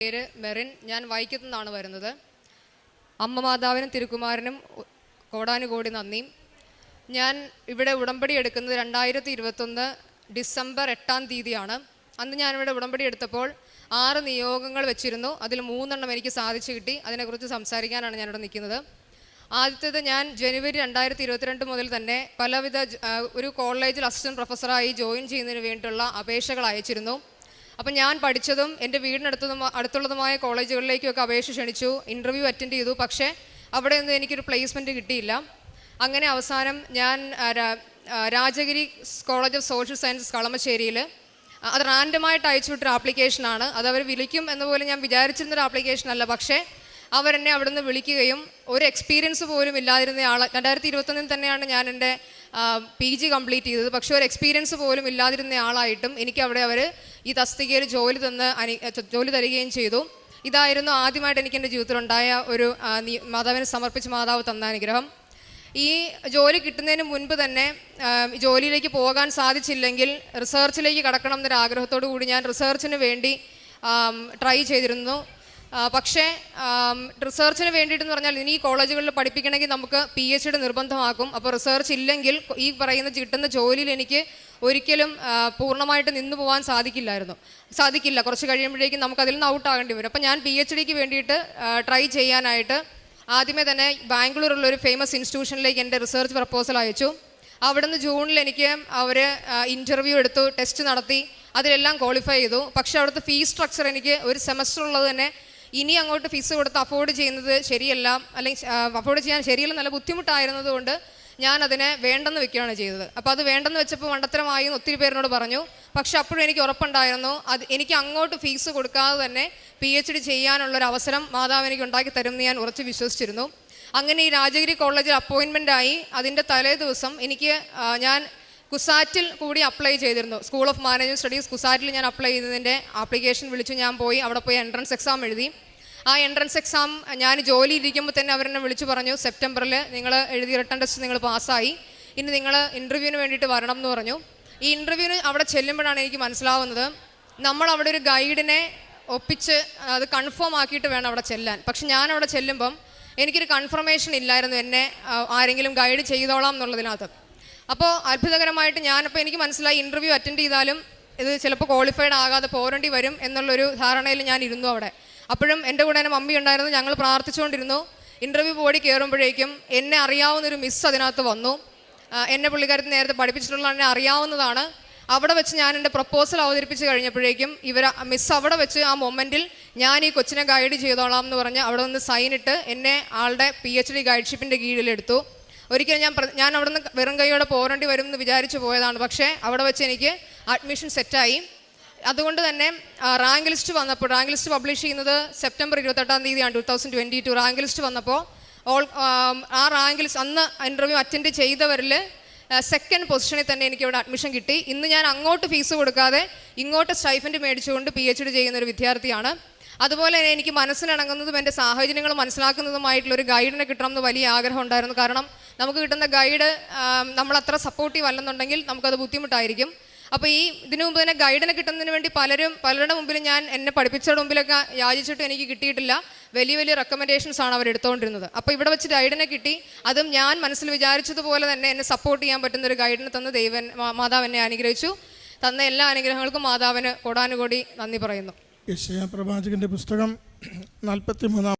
പേര് മെറിൻ. ഞാൻ വൈക്കത്തു നിന്നാണ് വരുന്നത്. അമ്മ മാതാവിനും തിരുക്കുമാരനും കോടാനുകോടി നന്ദി. ഞാൻ ഇവിടെ ഉടമ്പടി എടുക്കുന്നത് 2021 ഡിസംബർ 8-ാം തീയതിയാണ്. അന്ന് ഞാനിവിടെ ഉടമ്പടി എടുത്തപ്പോൾ 6 നിയോഗങ്ങൾ വെച്ചിരുന്നു. അതിൽ 3 എണ്ണം എനിക്ക് സാധിച്ചു കിട്ടി. അതിനെക്കുറിച്ച് സംസാരിക്കാനാണ് ഞാനിവിടെ നിൽക്കുന്നത്. ആദ്യത്തേത്, ഞാൻ ജനുവരി 2022 മുതൽ തന്നെ പലവിധ ഒരു കോളേജിൽ അസിസ്റ്റൻറ്റ് പ്രൊഫസറായി ജോയിൻ ചെയ്യുന്നതിന് വേണ്ടിയിട്ടുള്ള അപേക്ഷകൾ അയച്ചിരുന്നു. അപ്പം ഞാൻ പഠിച്ചതും എൻ്റെ അടുത്തുള്ളതുമായ കോളേജുകളിലേക്കൊക്കെ അപേക്ഷ ക്ഷണിച്ചു, ഇൻ്റർവ്യൂ അറ്റൻഡ് ചെയ്തു. പക്ഷേ അവിടെയൊന്നും എനിക്കൊരു പ്ലേസ്മെൻറ്റ് കിട്ടിയില്ല. അങ്ങനെ അവസാനം ഞാൻ Rajagiri college of social sciences കളമശ്ശേരിയിൽ, അത് റാൻഡമായിട്ട് അയച്ചുവിട്ടൊരു ആപ്ലിക്കേഷനാണ്. അതവർ വിളിക്കും എന്നപോലെ ഞാൻ വിചാരിച്ചിരുന്നൊരു ആപ്ലിക്കേഷനല്ല. പക്ഷേ അവരെന്നെ അവിടെ നിന്ന് വിളിക്കുകയും ഒരു എക്സ്പീരിയൻസ് പോലും ഇല്ലാതിരുന്ന ആൾ, 2021 തന്നെയാണ് ഞാൻ എൻ്റെ PG കംപ്ലീറ്റ് ചെയ്തത്. പക്ഷേ ഒരു എക്സ്പീരിയൻസ് പോലും ഇല്ലാതിരുന്ന ആളായിട്ടും എനിക്ക് അവിടെ അവർ ഈ തസ്തികയിൽ ജോലി തരികയും ചെയ്തു. ഇതായിരുന്നു ആദ്യമായിട്ട് എനിക്ക് എൻ്റെ ജീവിതത്തിലുണ്ടായ ഒരു മാതാവിനെ സമർപ്പിച്ച് മാതാവ് തന്ന അനുഗ്രഹം. ഈ ജോലി കിട്ടുന്നതിന് മുൻപ് തന്നെ ജോലിയിലേക്ക് പോകാൻ സാധിച്ചില്ലെങ്കിൽ റിസർച്ചിലേക്ക് കടക്കണം എന്നൊരാഗ്രഹത്തോടു കൂടി ഞാൻ റിസർച്ചിന് വേണ്ടി ട്രൈ ചെയ്തിരുന്നു. പക്ഷേ റിസർച്ചിന് വേണ്ടിയിട്ടെന്ന് പറഞ്ഞാൽ ഇനി ഈ കോളേജുകളിൽ പഠിപ്പിക്കണമെങ്കിൽ നമുക്ക് PhD നിർബന്ധമാക്കും. അപ്പോൾ റിസർച്ച് ഇല്ലെങ്കിൽ ഈ കിട്ടുന്ന ജോലിയിൽ എനിക്ക് ഒരിക്കലും പൂർണ്ണമായിട്ട് നിന്നു പോകാൻ സാധിക്കില്ല. കുറച്ച് കഴിയുമ്പോഴേക്കും നമുക്കതിൽ നിന്ന് ഔട്ടാകേണ്ടി വരും. അപ്പോൾ ഞാൻ PhDക്ക് വേണ്ടിയിട്ട് ട്രൈ ചെയ്യാനായിട്ട് ആദ്യമേ തന്നെ ബാംഗ്ലൂരുള്ളൊരു ഫേമസ് ഇൻസ്റ്റിറ്റ്യൂഷനിലേക്ക് എൻ്റെ റിസർച്ച് പ്രപ്പോസൽ അയച്ചു. അവിടുന്ന് ജൂണിൽ എനിക്ക് അവർ ഇൻ്റർവ്യൂ എടുത്തു, ടെസ്റ്റ് നടത്തി, അതിലെല്ലാം ക്വാളിഫൈ ചെയ്തു. പക്ഷേ അവിടുത്തെ ഫീസ് സ്ട്രക്ചർ എനിക്ക് ഒരു സെമസ്റ്റർ ഉള്ളത് തന്നെ ഇനി അങ്ങോട്ട് ഫീസ് കൊടുത്ത് അഫോർഡ് ചെയ്യുന്നത് ശരിയല്ല, അല്ലെങ്കിൽ അഫോർഡ് ചെയ്യാൻ ശരിയല്ല, നല്ല ബുദ്ധിമുട്ടായിരുന്നതുകൊണ്ട് ഞാൻ അതിനെ വേണ്ടെന്ന് വെക്കുകയാണ് ചെയ്തത്. അപ്പോൾ അത് വേണ്ടെന്ന് വെച്ചപ്പോൾ മണ്ടത്തരമായി ഒത്തിരി പേരിനോട് പറഞ്ഞു. പക്ഷെ അപ്പോഴും എനിക്ക് ഉറപ്പുണ്ടായിരുന്നു എനിക്ക് അങ്ങോട്ട് ഫീസ് കൊടുക്കാതെ തന്നെ PhD ചെയ്യാനുള്ളൊരു അവസരം മാതാവ് എനിക്ക് ഉണ്ടാക്കി തരുമെന്ന് ഞാൻ ഉറച്ച് വിശ്വസിച്ചിരുന്നു. അങ്ങനെ ഈ രാജഗിരി കോളേജിൽ അപ്പോയിൻമെൻ്റായി. അതിൻ്റെ തലേ ദിവസം ഞാൻ കുസാറ്റിൽ കൂടി അപ്ലൈ ചെയ്തിരുന്നു. സ്കൂൾ ഓഫ് മാനേജ്മെൻറ്റ് സ്റ്റഡീസ് കുസാറ്റിൽ ഞാൻ അപ്ലൈ ചെയ്തതിൻ്റെ ആപ്ലിക്കേഷൻ വിളിച്ചു. ഞാൻ പോയി അവിടെ പോയി എൻട്രൻസ് എക്സാം എഴുതി. ആ എൻട്രൻസ് എക്സാം ഞാൻ ജോലി ഇരിക്കുമ്പോൾ തന്നെ അവരെന്നെ വിളിച്ചു പറഞ്ഞു, സെപ്റ്റംബറിൽ നിങ്ങൾ എഴുതിയ റിട്ടൺ ടെസ്റ്റ് നിങ്ങൾ പാസ്സായി, ഇനി നിങ്ങൾ ഇൻ്റർവ്യൂവിന് വേണ്ടിയിട്ട് വരണം എന്ന് പറഞ്ഞു. ഈ ഇൻ്റർവ്യൂവിന് അവിടെ ചെല്ലുമ്പോഴാണ് എനിക്ക് മനസ്സിലാവുന്നത്, നമ്മൾ അവിടെ ഒരു ഗൈഡിനെ ഒപ്പിച്ച് അത് കൺഫേം ആക്കിയിട്ട് വേണം അവിടെ ചെല്ലാൻ. പക്ഷെ ഞാൻ അവിടെ ചെല്ലുമ്പം എനിക്കൊരു കൺഫർമേഷൻ ഇല്ലായിരുന്നു എന്നെ ആരെങ്കിലും ഗൈഡ് ചെയ്തോളാം എന്നുള്ളതിനകത്ത്. അപ്പോൾ അത്ഭുതകരമായിട്ട് എനിക്ക് മനസ്സിലായി ഇൻ്റർവ്യൂ അറ്റൻഡ് ചെയ്താലും ഇത് ചിലപ്പോൾ ക്വാളിഫൈഡ് ആകാതെ പോരേണ്ടി വരും എന്നുള്ളൊരു ധാരണയിൽ ഞാൻ ഇരുന്നു അവിടെ. അപ്പോഴും എൻ്റെ കൂടെ എൻ്റെ മമ്മി ഉണ്ടായിരുന്നു. ഞങ്ങൾ പ്രാർത്ഥിച്ചുകൊണ്ടിരുന്നു. ഇൻ്റർവ്യൂ ബോർഡിൽ കയറുമ്പോഴേക്കും എന്നെ അറിയാവുന്നൊരു മിസ് അതിനകത്ത് വന്നു. എന്നെ പുള്ളിക്കാരത്ത് നേരത്തെ പഠിപ്പിച്ചിട്ടുള്ള എന്നെ അറിയാവുന്നതാണ്. അവിടെ വെച്ച് ഞാൻ എൻ്റെ പ്രപ്പോസൽ അവതരിപ്പിച്ച് കഴിഞ്ഞപ്പോഴേക്കും മിസ് അവിടെ വെച്ച് ആ മൊമെൻറ്റിൽ ഞാൻ ഈ കൊച്ചിനെ ഗൈഡ് ചെയ്തോളാം എന്ന് പറഞ്ഞ് അവിടെ നിന്ന് സൈനിട്ട് എന്നെ ആളുടെ PhD ഗൈഡ്ഷിപ്പിൻ്റെ കീഴിലെടുത്തു. ഒരിക്കലും ഞാൻ അവിടെ നിന്ന് വെറും കൈയോടെ പോരേണ്ടി വരും എന്ന് വിചാരിച്ചു പോയതാണ്. പക്ഷേ അവിടെ വെച്ച് എനിക്ക് അഡ്മിഷൻ സെറ്റായി. അതുകൊണ്ട് തന്നെ റാങ്ക് ലിസ്റ്റ് പബ്ലിഷ് ചെയ്യുന്നത് സെപ്റ്റംബർ 28-ാം തീയതിയാണ് 2022. റാങ്ക് ലിസ്റ്റ് വന്നപ്പോൾ ആ റാങ്ക് ലിസ്റ്റ് അന്ന് ഇൻ്റർവ്യൂ അറ്റൻഡ് ചെയ്തവരിൽ സെക്കൻഡ് പൊസിഷനിൽ തന്നെ എനിക്ക് ഇവിടെ അഡ്മിഷൻ കിട്ടി. ഇന്ന് ഞാൻ അങ്ങോട്ട് ഫീസ് കൊടുക്കാതെ ഇങ്ങോട്ട് സ്റ്റൈഫൻഡ് മേടിച്ചുകൊണ്ട് PhD ചെയ്യുന്നൊരു വിദ്യാർത്ഥിയാണ്. അതുപോലെ തന്നെ എനിക്ക് മനസ്സിലിണങ്ങുന്നതും എൻ്റെ സാഹചര്യങ്ങൾ മനസ്സിലാക്കുന്നതുമായിട്ടുള്ളൊരു ഗൈഡിനെ കിട്ടണമെന്ന് വലിയ ആഗ്രഹം ഉണ്ടായിരുന്നു. കാരണം നമുക്ക് കിട്ടുന്ന ഗൈഡ് നമ്മളത്ര സപ്പോർട്ടീവ് അല്ലെന്നുണ്ടെങ്കിൽ നമുക്കത് ബുദ്ധിമുട്ടായിരിക്കും. അപ്പോൾ ഇതിനു മുമ്പ് തന്നെ ഗൈഡിനെ കിട്ടുന്നതിന് വേണ്ടി പലരുടെ മുമ്പിലും ഞാൻ എന്നെ പഠിപ്പിച്ചവരുടെ മുമ്പിലൊക്കെ യാചിച്ചിട്ട് എനിക്ക് കിട്ടിയിട്ടില്ല. വലിയ റെക്കമെൻഡേഷൻസ് ആണ് അവർ എടുത്തുകൊണ്ടിരുന്നത്. അപ്പോൾ ഇവിടെ വെച്ച് ഗൈഡിനെ കിട്ടി. അതും ഞാൻ മനസ്സിൽ വിചാരിച്ചതുപോലെ തന്നെ എന്നെ സപ്പോർട്ട് ചെയ്യാൻ പറ്റുന്ന ഒരു ഗൈഡിനെ തന്ന് മാതാവ് എന്നെ അനുഗ്രഹിച്ചു. തന്ന എല്ലാ അനുഗ്രഹങ്ങൾക്കും മാതാവിന് കോടാനുകോടി നന്ദി പറയുന്നു. യെശയ്യാ പ്രവാചകന്റെ പുസ്തകം 43